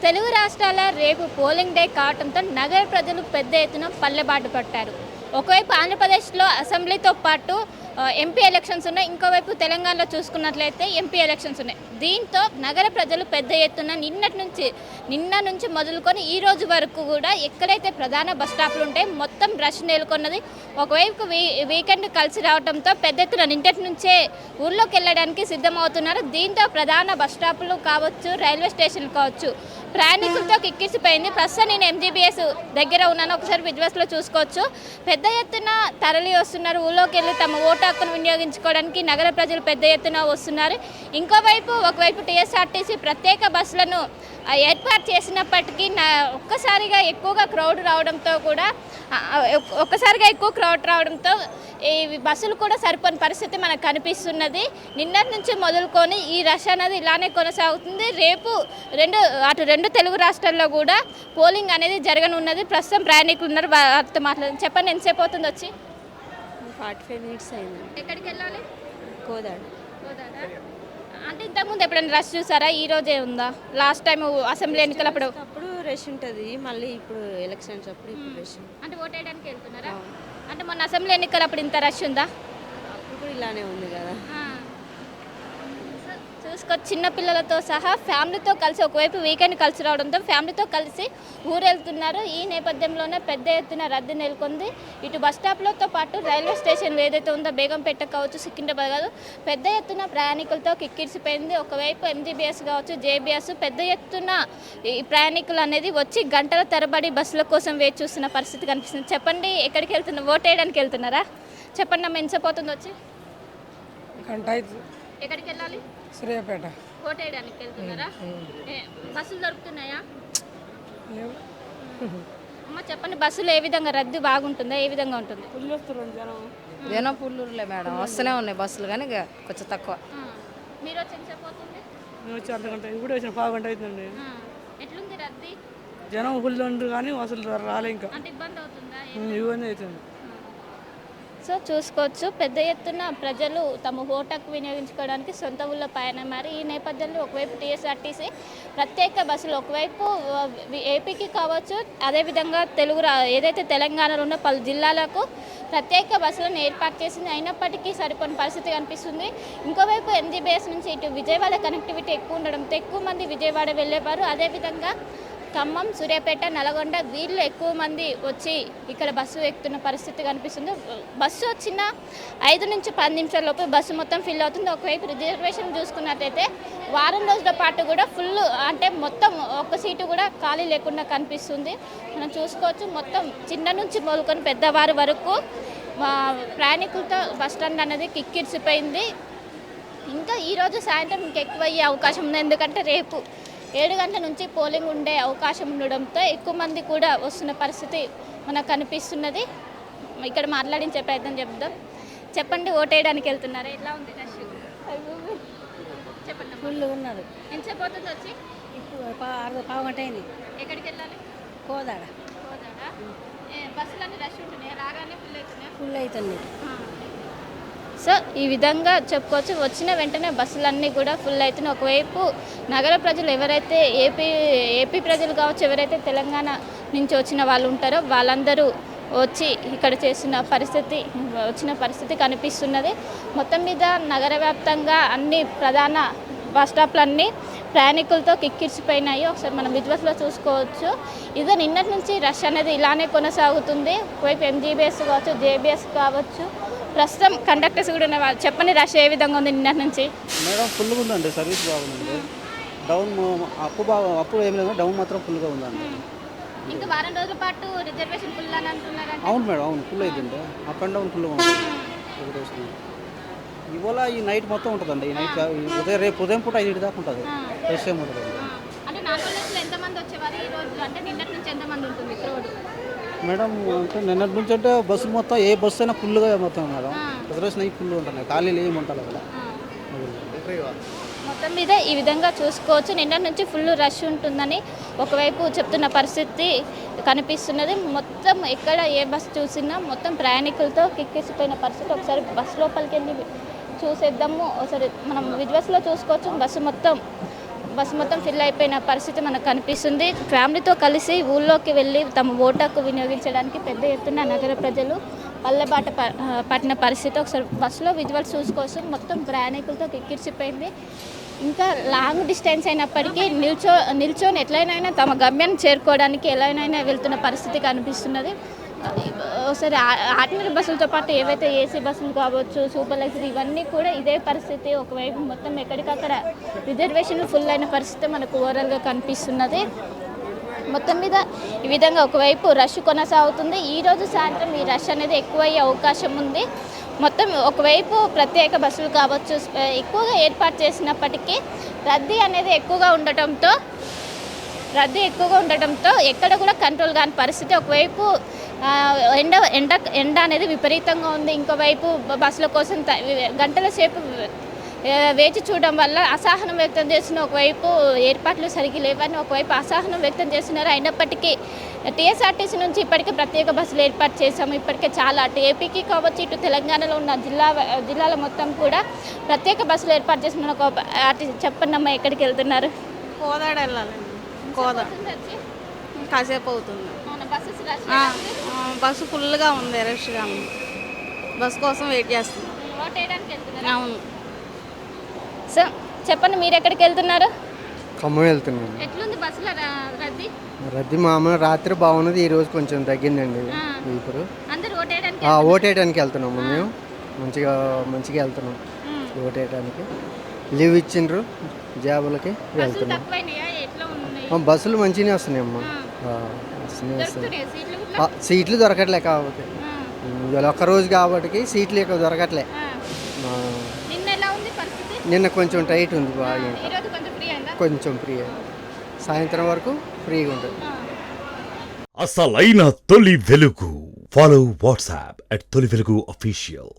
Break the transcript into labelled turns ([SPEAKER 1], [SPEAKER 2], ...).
[SPEAKER 1] తెలుగు రాష్ట్రాల రేపు polling day కావడంతో నగర ప్రజలు పెద్ద ఎత్తున పల్లెబాటు పట్టారు. ఒకవైపు ఆంధ్రప్రదేశ్లో అసెంబ్లీతో పాటు ఎంపీ ఎలక్షన్స్ ఉన్నాయి. ఇంకోవైపు తెలంగాణలో చూసుకున్నట్లయితే ఎంపీ ఎలక్షన్స్ ఉన్నాయి. దీంతో నగర ప్రజలు పెద్ద ఎత్తున నిన్న నుంచి మొదలుకొని ఈ రోజు వరకు కూడా ఎక్కడైతే ప్రధాన బస్ స్టాప్లు ఉంటాయి మొత్తం రష్ నెలకొన్నది. ఒకవైపు వీకెండ్ కలిసి రావడంతో పెద్ద ఎత్తున నిన్నటి నుంచే ఊళ్ళోకి వెళ్ళడానికి సిద్ధమవుతున్నారు. దీంతో ప్రధాన బస్ స్టాపులు కావచ్చు, రైల్వే స్టేషన్లు కావచ్చు ప్రయాణికులతో కిక్కిసిపోయింది. ప్రస్తుతం నేను ఎంజీబీఎస్ దగ్గర ఉన్నాను. ఒకసారి విజువల్స్లో చూసుకోవచ్చు. పెద్ద ఎత్తున తరలి వస్తున్నారు. ఊళ్ళోకి వెళ్ళి తమ ఓటు హక్కును వినియోగించుకోవడానికి నగర ప్రజలు పెద్ద ఎత్తున వస్తున్నారు. ఒకవైపు టీఎస్ఆర్టీసీ ప్రత్యేక బస్సులను ఏర్పాటు చేసినప్పటికీ ఒక్కసారిగా ఎక్కువ క్రౌడ్ రావడంతో ఈ బస్సులు కూడా సరిపోని పరిస్థితి మనకు కనిపిస్తున్నది. నిన్నటి నుంచి మొదలుకొని ఈ రష్ అనేది ఇలానే కొనసాగుతుంది. రేపు రెండు తెలుగు రాష్ట్రాల్లో కూడా పోలింగ్ అనేది జరగనున్నది. ప్రస్తుతం ప్రయాణికులు ఉన్నారు, వారితో మాట్లాడండి. చెప్పండి, ఎంతసేపు అవుతుంది వచ్చి?
[SPEAKER 2] 45 మినిట్స్ అయింది.
[SPEAKER 1] ఎక్కడికి వెళ్ళాలి?
[SPEAKER 2] కోదాడ.
[SPEAKER 1] అంటే ఇంతకుముందు ఎప్పుడైనా రష్ చూసారా? ఈ రోజే ఉందా? లాస్ట్ టైం అసెంబ్లీ ఎన్నికలు అప్పుడు
[SPEAKER 2] రష్ ఉంటుంది, మళ్ళీ ఇప్పుడు ఎలక్షన్స్ అప్పుడు ఇప్పుడు రష్.
[SPEAKER 1] అంటే ఓటు వేయడానికి వెళ్తున్నారా? అంటే మొన్న అసెంబ్లీ ఎన్నికలు అప్పుడు ఇంత రష్ ఉందా?
[SPEAKER 2] అప్పుడు కూడా ఇలానే ఉంది కదా.
[SPEAKER 1] చూసుకోవచ్చు, చిన్నపిల్లలతో సహా ఫ్యామిలీతో కలిసి ఒకవైపు వీకెండ్ కలిసి రావడంతో ఫ్యామిలీతో కలిసి ఊరెళ్తున్నారు. ఈ నేపథ్యంలోనే పెద్ద ఎత్తున రద్దీ నెలకొంది. ఇటు బస్ స్టాప్లతో పాటు రైల్వే స్టేషన్లు ఏదైతే ఉందో బేగంపేట కావచ్చు, సికింద్రాబాద్ కాదు, పెద్ద ఎత్తున ప్రయాణికులతో కిక్కిరిసిపోయింది. ఒకవైపు ఎంజీబీఎస్ కావచ్చు, జేబీఎస్ పెద్ద ఎత్తున ఈ ప్రయాణికులు అనేది వచ్చి గంటల తరబడి బస్సుల కోసం వేచి చూస్తున్న పరిస్థితి కనిపిస్తుంది. చెప్పండి, ఎక్కడికి వెళ్తున్నారు? ఓటు వేయడానికి వెళ్తున్నారా? చెప్పండి అమ్మ, ఎంతసేపు వచ్చి? ఎక్కడికి వెళ్ళాలి?
[SPEAKER 3] సూర్యాపేట.
[SPEAKER 1] ఓటు వేయడానికి వెళ్తున్నారా? బస్సులు దొరుకుతున్నాయా? అమ్మ చెప్పండి, బస్సులు ఏ విధంగా రద్దీ బాగుంటుందా? ఏ విధంగా ఉంటుంది?
[SPEAKER 4] జనం పుల్లూరులే మేడం, వస్తూనే ఉన్నాయి బస్సులు, కానీ కొంచెం తక్కువ.
[SPEAKER 1] మీరు వచ్చి ఎంతసేపు అవుతుంది?
[SPEAKER 3] వచ్చి అర్ధగంట, ఇప్పుడు వచ్చిన పావుగంట అవుతుంది.
[SPEAKER 1] ఎట్లుంది రద్దీ?
[SPEAKER 3] జనం ఫుల్ ఉండరు కానీ అసలు రాలే, ఇంకా
[SPEAKER 1] అంటే ఇబ్బంది అవుతుందా?
[SPEAKER 3] ఇబ్బంది అవుతుంది.
[SPEAKER 1] సో చూసుకోవచ్చు, పెద్ద ఎత్తున ప్రజలు తమ ఓటుకు వినియోగించుకోవడానికి సొంత ఊళ్ళో పయనమారు. ఈ నేపథ్యంలో ఒకవైపు టీఎస్ఆర్టీసీ ప్రత్యేక బస్సులు ఒకవైపు ఏపీకి కావచ్చు, అదేవిధంగా ఏదైతే తెలంగాణలో ఉన్న పలు జిల్లాలకు ప్రత్యేక బస్సులను ఏర్పాటు చేసింది. అయినప్పటికీ సరిపోని పరిస్థితి కనిపిస్తుంది. ఇంకోవైపు ఎంజీబీఎస్ నుంచి ఇటు విజయవాడ కనెక్టివిటీ ఎక్కువ ఉండడంతో ఎక్కువ మంది విజయవాడ వెళ్ళేవారు. అదేవిధంగా ఖమ్మం, సూర్యాపేట, నల్గొండ వీళ్ళు ఎక్కువ మంది వచ్చి ఇక్కడ బస్సు ఎక్కుతున్న పరిస్థితి కనిపిస్తుంది. బస్సు వచ్చిన 5 నుంచి 10 నిమిషాల లోపు బస్సు మొత్తం ఫిల్ అవుతుంది. ఒకవైపు రిజర్వేషన్ చూసుకున్నట్టయితే వారం రోజుల పాటు కూడా ఫుల్, అంటే మొత్తం ఒక్క సీటు కూడా ఖాళీ లేకుండా కనిపిస్తుంది. మనం చూసుకోవచ్చు, మొత్తం చిన్న నుంచి మొదలుకొని పెద్దవారి వరకు ప్రయాణికులతో బస్టాండ్ అనేది కిక్కిరిసిపోయింది. ఇంకా ఈరోజు సాయంత్రం ఇంకెక్కువ అయ్యే అవకాశం ఉంది. ఎందుకంటే రేపు 7 గంటల నుంచి పోలింగ్ ఉండే అవకాశం ఉండడంతో ఎక్కువ మంది కూడా వస్తున్న పరిస్థితి మనకు కనిపిస్తున్నది. ఇక్కడ మాట్లాడించే ప్రయత్నం చేద్దాం. చెప్పండి, ఓటు వేయడానికి వెళ్తున్నారా? ఎట్లా ఉంది రష్? చెప్పండి.
[SPEAKER 2] ఫుల్ ఉన్నారు.
[SPEAKER 1] ఎంతసేపు అవుతుంది వచ్చి?
[SPEAKER 2] ఇప్పుడు పావుగంట అయింది.
[SPEAKER 1] ఎక్కడికి వెళ్ళాలి?
[SPEAKER 2] కోదాడ.
[SPEAKER 1] బస్సులన్నీ రష్ ఉంటున్నాయి, రాగానే ఫుల్ అవుతున్నాయి.
[SPEAKER 2] ఫుల్ అవుతుంది.
[SPEAKER 1] సో ఈ విధంగా చెప్పుకోవచ్చు, వచ్చిన వెంటనే బస్సులన్నీ కూడా ఫుల్ అవుతున్నాయి. ఒకవైపు నగర ప్రజలు ఎవరైతే ఏపీ ప్రజలు కావచ్చు, ఎవరైతే తెలంగాణ నుంచి వచ్చిన వాళ్ళు ఉంటారో వాళ్ళందరూ వచ్చి ఇక్కడ వచ్చిన పరిస్థితి కనిపిస్తున్నది. మొత్తం మీద నగర వ్యాప్తంగా అన్ని ప్రధాన బస్ స్టాప్లన్నీ ప్రయాణికులతో కిక్కిరిసిపోయినాయి. ఒకసారి మనం విజువల్స్లో చూసుకోవచ్చు. ఇదే నిన్నటి నుంచి రష్ అనేది ఇలానే కొనసాగుతుంది. ఒకవైపు ఎంజీబీఎస్ కావచ్చు, జేబీఎస్ కావచ్చు, ప్రస్తుతం కండక్టర్స్ కూడా ఉన్నారు. చెప్పండి, రష్ ఏ విధంగా ఉంది నిన్నటి నుంచి?
[SPEAKER 5] మేడం ఫుల్గా ఉందండి, సర్వీస్ బాగుందండి. డౌన్ అప్పుడు ఏం లేదు, డౌన్ మాత్రం ఫుల్గా ఉందండి.
[SPEAKER 1] ఇంకా వారం రోజుల పాటు రిజర్వేషన్ ఫుల్ అని అంటున్నారు.
[SPEAKER 5] అవును మేడం, అవును ఫుల్ అవుతుంది. అప్ అండ్ డౌన్ ఫుల్గా ఉంటుంది. ఇవాళ ఈ నైట్ మొత్తం ఉంటుందండి. ఈ నైట్ రేపు ఉదయం పూట 5 దాకా ఉంటుంది. ఫ్రెష్ ఏమి ఉంటుంది.
[SPEAKER 1] అంటే నార్మల్ ఎంతమంది వచ్చేవారు ఈ రోజు? అంటే నిన్నటి నుంచి ఎంతమంది ఉంటుంది క్రౌడ్?
[SPEAKER 5] మేడం అంటే నిన్నటి నుంచి అంటే బస్సు మొత్తం ఏ బస్సు అయినా ఫుల్గా మొత్తం మేడం. రిజర్వేషన్ అయ్యి ఫుల్ ఉంటున్నాయి, ఖాళీలు ఏమి ఉంటాయి అక్కడ.
[SPEAKER 1] మొత్తం మీద ఈ విధంగా చూసుకోవచ్చు, నిన్నటి నుంచి ఫుల్ రష్ ఉంటుందని ఒకవైపు చెప్తున్న పరిస్థితి కనిపిస్తున్నది. మొత్తం ఎక్కడ ఏ బస్సు చూసినా మొత్తం ప్రయాణికులతో కిక్కిసిపోయిన పరిస్థితి. ఒకసారి బస్సు లోపలికి వెళ్ళి చూసేద్దాము. ఒకసారి మనం విజువల్స్లో చూసుకోవచ్చు, బస్సు మొత్తం బస్సు మొత్తం ఫిల్ అయిపోయిన పరిస్థితి మనకు కనిపిస్తుంది. ఫ్యామిలీతో కలిసి ఊళ్ళోకి వెళ్ళి తమ ఓటు హక్కు వినియోగించడానికి పెద్ద ఎత్తున నగర ప్రజలు పల్లెబాట పట్టిన పరిస్థితి. ఒకసారి బస్సులో విజువల్స్ చూసుకోవచ్చు. మొత్తం ప్రయాణికులతో కిక్కిరిసిపోయింది. ఇంకా లాంగ్ డిస్టెన్స్ అయినప్పటికీ నిల్చొని ఎట్లయినా తమ గమ్యాన్ని చేరుకోవడానికి ఎలాగైనా వెళ్తున్న పరిస్థితి కనిపిస్తున్నది. ఒకసారి ఆర్డినరీ బస్సులతో పాటు ఏవైతే ఏసీ బస్సులు కావచ్చు, సూపర్ లగ్జరీ, ఇవన్నీ కూడా ఇదే పరిస్థితి. ఒకవైపు మొత్తం ఎక్కడికక్కడ రిజర్వేషన్లు ఫుల్ అయిన పరిస్థితి మనకు ఓవరాల్గా కనిపిస్తున్నది. మొత్తం మీద ఈ విధంగా ఒకవైపు రష్ కొనసాగుతుంది. ఈరోజు సాయంత్రం ఈ రష్ అనేది ఎక్కువయ్యే అవకాశం ఉంది. మొత్తం ఒకవైపు ప్రత్యేక బస్సులు కావచ్చు ఎక్కువగా ఏర్పాటు చేసినప్పటికీ రద్దీ అనేది ఎక్కువగా ఉండటంతో ఎక్కడ కూడా కంట్రోల్ కాని పరిస్థితి. ఒకవైపు ఎండ అనేది విపరీతంగా ఉంది. ఇంకోవైపు బస్సుల కోసం గంటల సేపు వేచి చూడడం వల్ల అసహనం వ్యక్తం చేస్తున్న ఒకవైపు ఏర్పాట్లు సరిగ్గా లేవని ఒకవైపు అసహనం వ్యక్తం చేస్తున్నారు. అయినప్పటికీ టీఎస్ఆర్టీసీ నుంచి ఇప్పటికే ప్రత్యేక బస్సులు ఏర్పాటు చేశాము. ఇప్పటికే చాలా అటు ఏపీకి కావచ్చు, ఇటు తెలంగాణలో ఉన్న జిల్లాల మొత్తం కూడా ప్రత్యేక బస్సులు ఏర్పాటు చేసిన చెప్పండమ్మా, ఎక్కడికి వెళ్తున్నారు?
[SPEAKER 2] కోదాడ వెళ్ళాలండి. కోదాడ కాసేపు అవుతుంది. బస్సు ఫుల్గా ఉంది, రష్గా ఉంది. బస్సు కోసం వెయిట్ చేస్తున్నాం. అవును.
[SPEAKER 1] సో చెప్పండి, మీరు ఎక్కడికి వెళ్తున్నారు?
[SPEAKER 6] ఖమ్మం వెళ్తున్నాను.
[SPEAKER 1] ఎట్లుంది బస్సులో రద్దీ?
[SPEAKER 6] రద్దీ మామూలు రాత్రి బాగున్నది, ఈ రోజు కొంచెం తగ్గిందండి. ఇప్పుడు
[SPEAKER 1] అందరూ ఓటేయడానికి
[SPEAKER 6] ఓటేయడానికి వెళ్తున్నాము మేము. మంచిగా వెళ్తున్నాం ఓటేయడానికి. లీవ్ ఇచ్చిండ్రు జాబులకి వెళ్తున్నాం. బస్సులు మంచిగానే వస్తున్నాయమ్మా, సీట్లు దొరకట్లే. కాకపోతే ఇవాళ ఒక్కరోజు కాబట్టి సీట్లు ఎక్కువ దొరకట్లే. నిన్న కొంచెం టైట్ ఉంది, బాగా కొంచెం ఫ్రీ. సాయంత్రం వరకు ఫ్రీగా ఉంటుంది.
[SPEAKER 7] అసలైన తొలి వెలుగు. ఫాలో వాట్సాప్ @తొలి వెలుగు official.